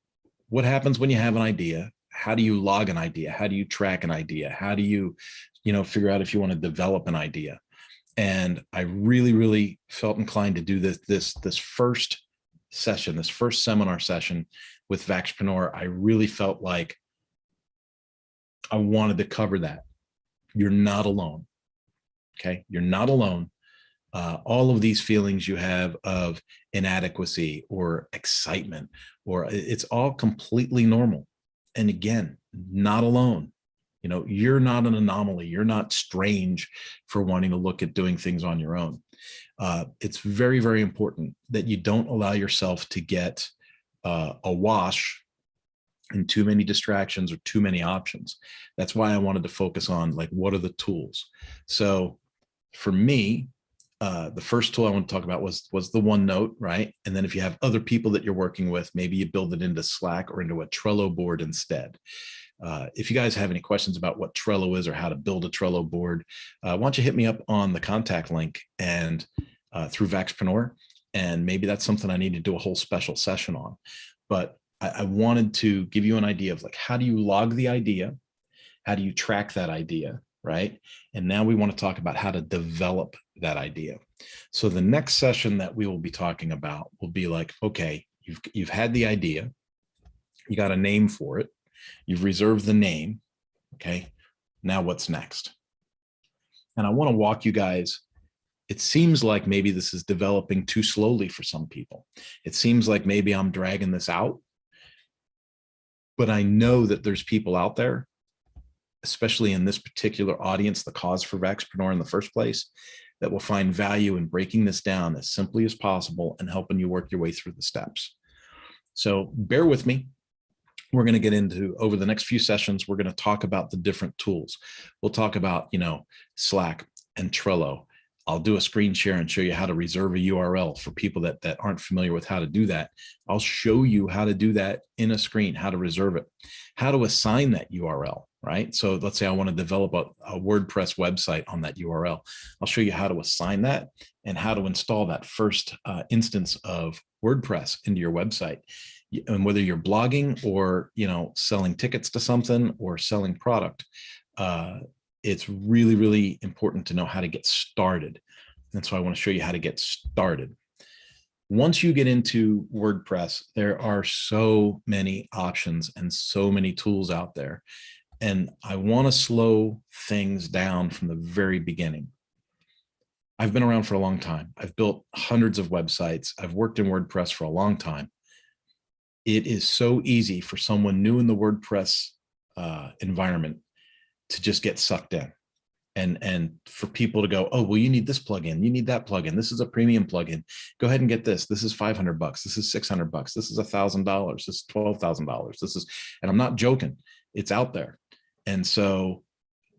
what happens when you have an idea? How do you log an idea? How do you track an idea? How do you figure out if you want to develop an idea. And I really, really felt inclined to do this first session, this first seminar session with Vaxpreneur. I really felt like I wanted to cover that. You're not alone. Okay. You're not alone. All of these feelings you have of inadequacy or excitement, or it's all completely normal. And again, not alone. You're not an anomaly. You're not strange for wanting to look at doing things on your own. It's very, very important that you don't allow yourself to get awash in too many distractions or too many options. That's why I wanted to focus on, like, what are the tools? So for me, the first tool I want to talk about was the OneNote, right? And then if you have other people that you're working with, maybe you build it into Slack or into a Trello board instead. If you guys have any questions about what Trello is or how to build a Trello board, why don't you hit me up on the contact link and through Vaxpreneur, and maybe that's something I need to do a whole special session on. But I wanted to give you an idea of, like, how do you log the idea? How do you track that idea, right? And now we want to talk about how to develop that idea. So the next session that we will be talking about will be like, okay, you've had the idea, you got a name for it, you've reserved the name, okay? Now what's next? And I want to walk you guys. It seems like maybe this is developing too slowly for some people. It seems like maybe I'm dragging this out, but I know that there's people out there, especially in this particular audience, the cause for Vaxpreneur in the first place, that will find value in breaking this down as simply as possible and helping you work your way through the steps. So bear with me. We're going to get into, over the next few sessions, we're going to talk about the different tools. We'll talk about, Slack and Trello. I'll do a screen share and show you how to reserve a URL for people that aren't familiar with how to do that. I'll show you how to do that in a screen, how to reserve it, how to assign that URL, right? So let's say I want to develop a WordPress website on that URL. I'll show you how to assign that and how to install that first instance of WordPress into your website. And whether you're blogging or, selling tickets to something or selling product, it's really, really important to know how to get started. And so I want to show you how to get started. Once you get into WordPress, there are so many options and so many tools out there. And I want to slow things down from the very beginning. I've been around for a long time. I've built hundreds of websites. I've worked in WordPress for a long time. It is so easy for someone new in the WordPress environment to just get sucked in, and for people to go, oh, well, you need this plugin, you need that plugin, this is a premium plugin, go ahead and get this. This is $500, this is $600, this is $1,000, this is $12,000, this is, and I'm not joking, it's out there. And so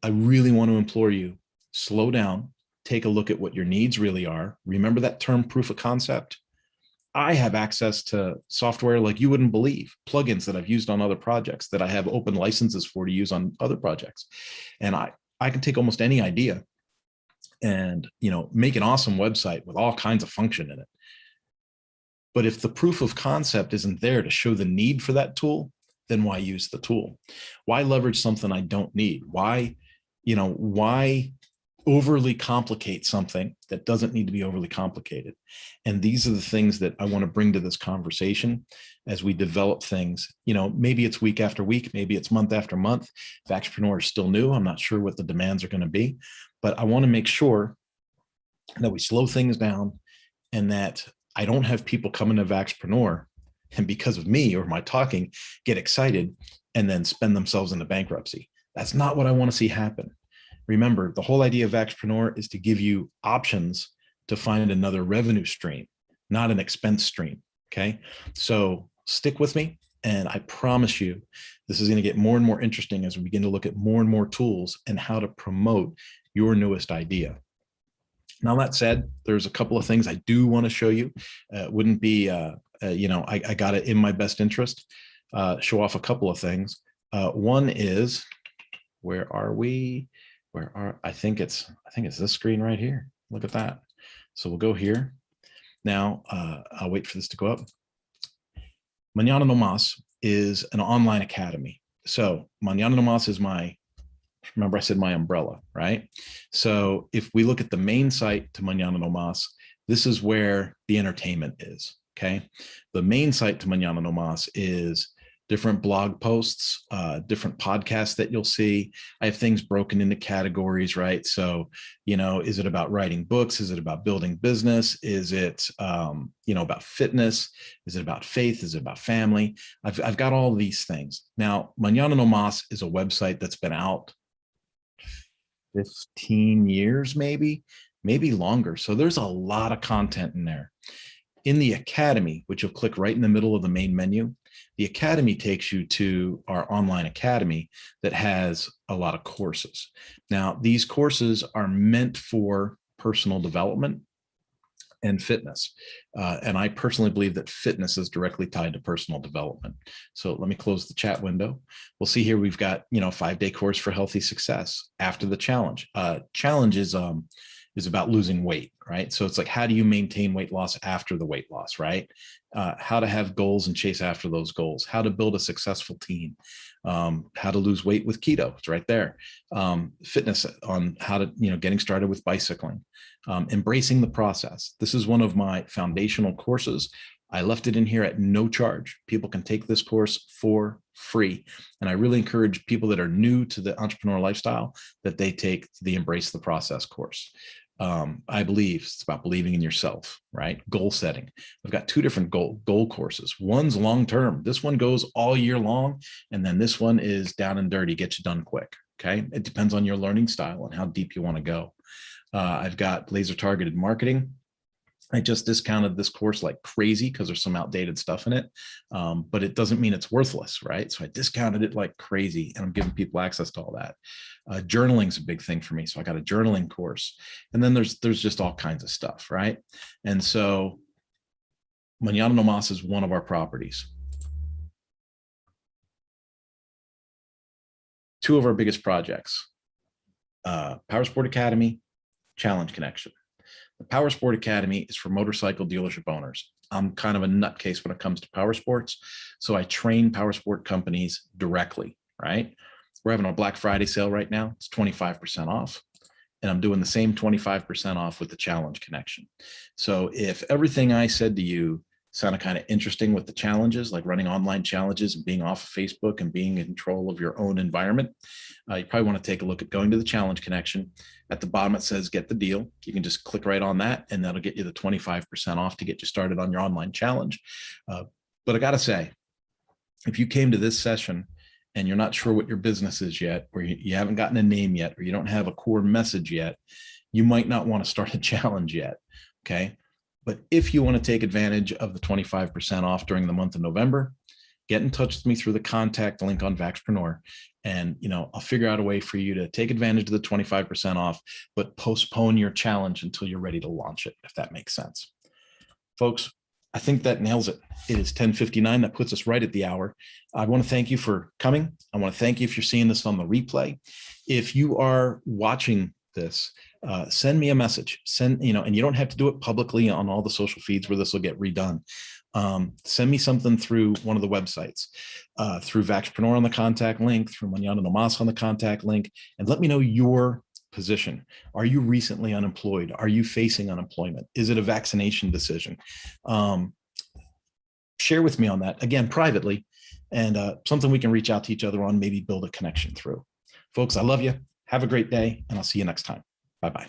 I really want to implore you, slow down, take a look at what your needs really are. Remember that term, proof of concept. I have access to software like you wouldn't believe, plugins that I've used on other projects that I have open licenses for to use on other projects. And I can take almost any idea and, make an awesome website with all kinds of function in it. But if the proof of concept isn't there to show the need for that tool, then why use the tool? Why leverage something I don't need? Why overly complicate something that doesn't need to be overly complicated? And these are the things that I want to bring to this conversation as we develop things. Maybe it's week after week, maybe it's month after month. Vaxpreneur is still new. I'm not sure what the demands are going to be, but I want to make sure that we slow things down and that I don't have people coming to Vaxpreneur and because of me or my talking, get excited and then spend themselves into bankruptcy. That's not what I want to see happen. Remember, the whole idea of Vaxpreneur is to give you options to find another revenue stream, not an expense stream, okay? So stick with me, and I promise you, this is gonna get more and more interesting as we begin to look at more and more tools and how to promote your newest idea. Now, that said, there's a couple of things I do wanna show you. It wouldn't be, I got it in my best interest, show off a couple of things. One is, where are we? I think it's this screen right here. Look at that. So we'll go here. Now, I'll wait for this to go up. Mañana No Mas is an online academy. So Mañana No Mas is my Remember, I said my umbrella, right? So if we look at the main site to Mañana No Mas, this is where the entertainment is. Okay. The main site to Mañana No Mas is different blog posts, different podcasts that you'll see. I have things broken into categories, right? So, is it about writing books? Is it about building business? Is it, about fitness? Is it about faith? Is it about family? I've got all these things. Now, Mañana No Mas is a website that's been out 15 years, maybe longer. So there's a lot of content in there. In the Academy, which you'll click right in the middle of the main menu, the Academy takes you to our online academy that has a lot of courses. Now, these courses are meant for personal development and fitness. And I personally believe that fitness is directly tied to personal development. So let me close the chat window. We'll see here we've got, 5-day course for healthy success after the challenge. Challenge is about losing weight, right? So it's like, how do you maintain weight loss after the weight loss, right? How to have goals and chase after those goals, how to build a successful team, how to lose weight with keto, it's right there. Fitness on how to, getting started with bicycling, embracing the process. This is one of my foundational courses. I left it in here at no charge. People can take this course for free. And I really encourage people that are new to the entrepreneur lifestyle that they take the Embrace the Process course. I believe it's about believing in yourself, right? Goal setting. I've got 2 different goal courses. One's long-term. This one goes all year long. And then this one is down and dirty, get you done quick. Okay. It depends on your learning style and how deep you want to go. I've got laser targeted marketing. I just discounted this course like crazy because there's some outdated stuff in it, but it doesn't mean it's worthless, right? So I discounted it like crazy, and I'm giving people access to all that. Journaling is a big thing for me, so I got a journaling course, and then there's just all kinds of stuff, right? And so Mañana No Mas is one of our properties. 2 of our biggest projects: Power Sport Academy, Challenge Connection. The Power Sport Academy is for motorcycle dealership owners. I'm kind of a nutcase when it comes to power sports, so I train power sport companies directly, right? We're having a Black Friday sale right now. It's 25% off, and I'm doing the same 25% off with the Challenge Connection. So if everything I said to you sounded kind of interesting with the challenges, like running online challenges and being off of Facebook and being in control of your own environment, you probably want to take a look at going to the Challenge Connection. At the bottom, it says get the deal. You can just click right on that, and that'll get you the 25% off to get you started on your online challenge. But I got to say, if you came to this session and you're not sure what your business is yet, or you haven't gotten a name yet, or you don't have a core message yet, you might not want to start a challenge yet. Okay. But if you want to take advantage of the 25% off during the month of November, get in touch with me through the contact link on Vaxpreneur. And, I'll figure out a way for you to take advantage of the 25% off, but postpone your challenge until you're ready to launch it, if that makes sense. Folks, I think that nails it. It is 10:59. That puts us right at the hour. I want to thank you for coming. I want to thank you if you're seeing this on the replay. If you are watching this, send me a message. And you don't have to do it publicly on all the social feeds where this will get redone. Send me something through one of the websites, through Vaxpreneur on the contact link, through Mañana No Mas on the contact link, and let me know your position. Are you recently unemployed? Are you facing unemployment? Is it a vaccination decision? Share with me on that, again, privately, and something we can reach out to each other on, maybe build a connection through. Folks, I love you. Have a great day, and I'll see you next time. Bye-bye.